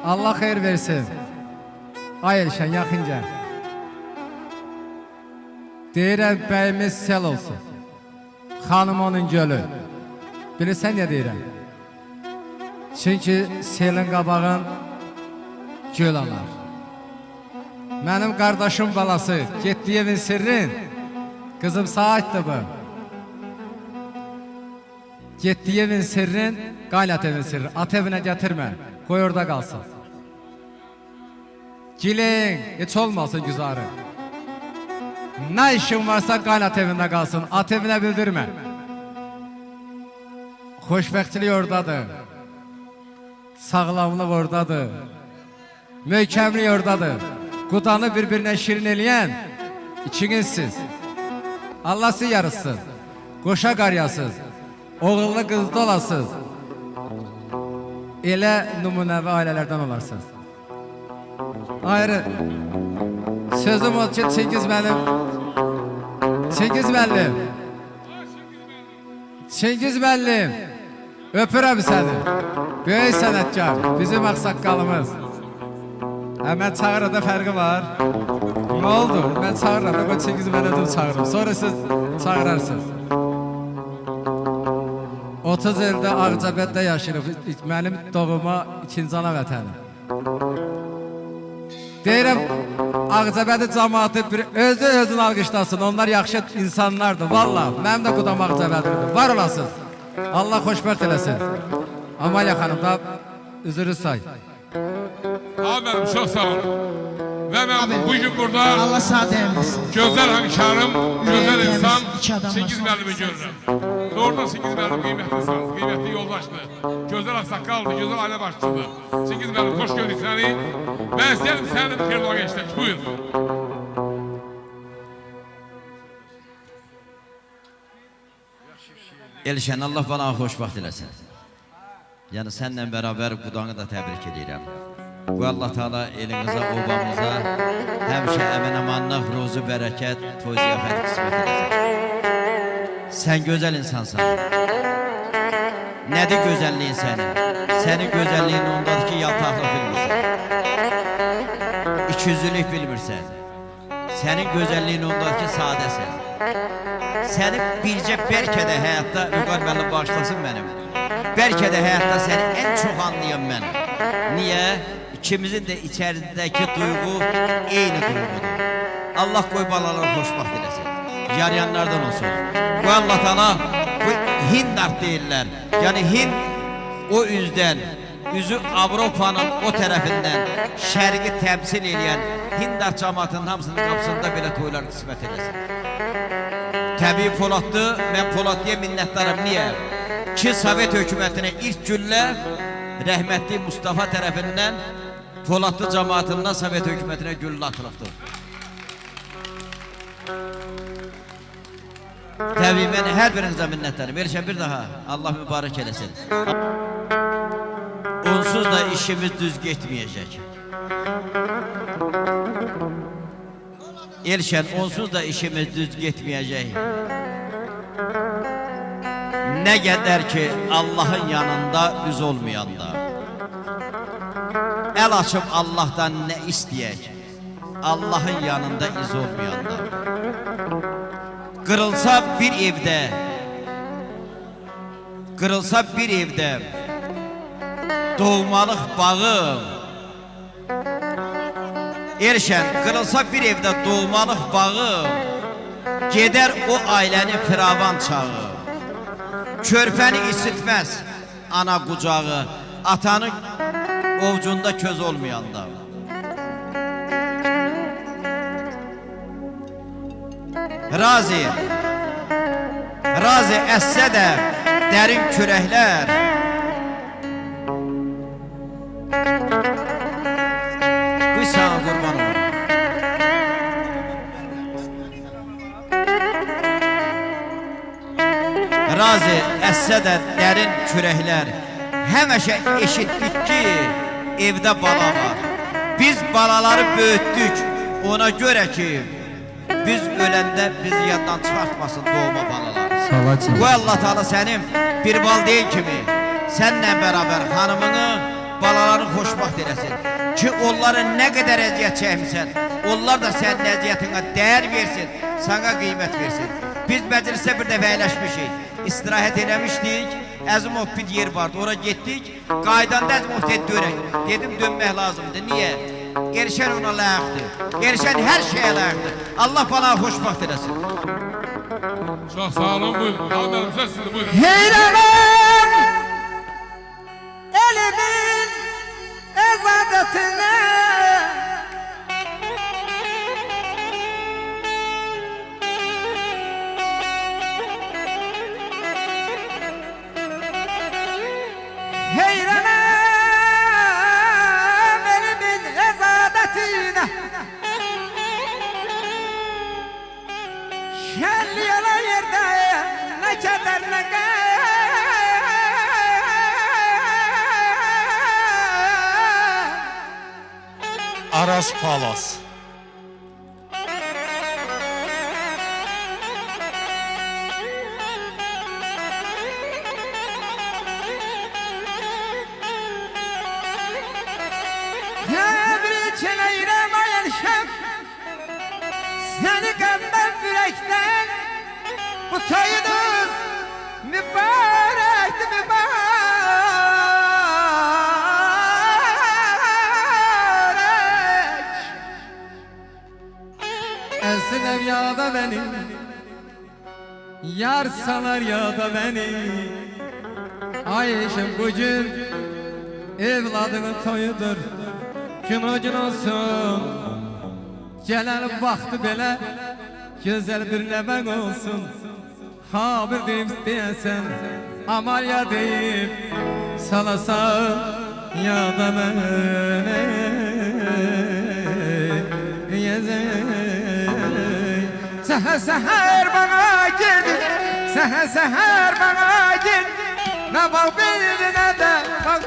Allah xeyir versin. Ay Elşən, yaxınca. Deyirəm, bəyimiz sel olsun. Xanım onun gölü. Bilirsən ya deyirəm. Çünki selin qabağın göl alar. Mənim qardaşım balası, getdiyi evin sirrin, qızım saatdir bu. Getdiyi evin sirrin, qaynat evin sirrin. At evinə gətirmə, qoy orada qalsın. Gilin, heç olmasın güzarı. Nə işin varsa qaynat evində qalsın, at evinə bildirmə. Xoşbəxtçilik oradadır. Sağlamlıq oradadır. Möhkəmlik oradadır. Qudanı bir-birinə şirin eləyən ikinizsiz. Allah sizi yarısın. Qoşa qaryasız. Oğullu qızda olasınız. Elə nümunəvi ailələrdən olarsınız. Ayrı sözüm o ki Çingiz mənim. Çingiz müəllim. Çingiz müəllim. Öpürəm səni. Böyük sənətkar. Bizim ağsaqqalımız. Mən çağırada fərqi var. Nə oldu? Mən çağırada, qoy Çingiz müəllim çağırım. Sonra siz çağırarsınız. 30 ildə Ağcabəddə yaşayırıq. Mənim doğuma ikinci ana vətəni. Deyirəm, Ağcabədi cəmaatı özünü alqışlasın. Onlar yaxşı insanlardır. Valla, mənim də qudam Ağcabədidir. Var olasın. Allah xoşbəxt eləsin. Amalya xanım da üzürü say. Mənim çox sağ olun. Və mən bugün burada Allah sağ deyilmesin. gözəl həmkarım, gözəl insan Çingiz müəllimi görürəm. Doğrudan Çingiz müəllim qiymətli insandır, qiymətli yoldaşdır, gözəl ağsaqqaldır, gözəl ailə başçıdır. Çingiz müəllim, xoş gördük səni. Mən istəyərim səni də bir xeyirli ola geçdik. Buyur. Elşən, Allah bana xoşbaxt eləsin. Yəni, sənlə bərabər qudanı da təbrik edirəm. Bu Allah Teala elinizə, obamıza həmişə əmin-amanlıq, ruzu, bərəkət, toy ziyafət qismət eləsin. Sən gözəl insansan. Nədir gözəlliyin sənin? Sənin gözəlliyin ondadır ki, yaltaqlıq bilmirsən. İkiyüzlülük bilmirsən. Sənin gözəlliyin ondadır ki, sadəsən. Səni bircə bəlkə də həyatda, Vüqar müəllim bağışlasın mənim, bəlkə də həyatda səni ən çox anlayan mən. Niyə? İkimizin də içəridəki duyğu eyni duyğudur. Allah qoy balaları xoşbaxt eləsin. Yarayanlardan olsun. Bu Allah Teala, bu Hind art deyirlər. Yəni Hind o üzdən, üzü Avropanın o tərəfindən şərqi təmsil edən Hind art cəmaatının hamısının qapısında belə toylar qismət eləsin. Təbii Poladdır, mən Poladlıya minnətdarım. Niyə? Ki Sovet hökumətinə ilk güllə rəhmətli Mustafa tərəfindən Poladlı cəmaatından Sovet hökumətinə güllə atılıbdır. Təbii mən hər birinizə minnətdarım. Elşən bir daha Allah mübarək eləsin. Onsuz da işimiz düz getməyəcək. Elşən, onsuz da işimiz düz getməyəcək. Nə qədər ki Allahın yanında üz olmayanda, əl açıb Allahdan nə istəyək, Allahın yanında iz olmayanda, qırılsa bir evdə doğmalıq bağım, Elşən, qırılsa bir evdə doğmalıq bağım, gedər o ailənin firavan çağı, körpəni isitməz ana qucağı, atanın ovcunda köz olmayanda. Razi əssə də dərin kürəklər, bu sana qurban olur. Razi əssə də dərin kürəklər, həməşə eşitdik ki, evdə bala var. Biz balaları böyütdük, ona görə ki, biz öləndə bizi yaddan çıxartmasın doğma balalar. Qoy Allah Teala sənin bir valideyn kimi, sənlə bərabər xanımını, balalarını xoşbaxt eləsin. Ki onların nə qədər əziyyət çəkmisən, onlar da sənin əziyyətinə dəyər versin, sana qiymət versin. Biz məclisə bir dəfə əyləşmişik, istirahət eləmişdik, Əzimov bir yer vardı, ora getdik, qaydanda Əzimov dedi dönək. Dedim dönmək lazımdır, niyə? Erşən ona layıqdır, Erşən hər şeyə layıqdır. Allah bana xoşbaxt eləsin. Çox sağ olun, buyurun. Alın, söz sizin, buyurun. Heyranım elimin ezadetine, heyranım elimin ezadetine, şenli yalan yerde ne keder ne Aras Palas. Tebrik eyleyim ayelşem, seni kalben yürekten, bu toyunuz mübarekti mübarek. Esinem ya da beni, yar salar ya da beni. Ayşem bugün evladının toyudur, gün o gün olsun. Gelen vakti belə güzel bir nəvən olsun. Ha bir deyib deyəsən, amal ya deyib salasan ya da mənə Səhər səhər bana girdin, səhər səhər bana girdin. Ne bak bildi ne de bak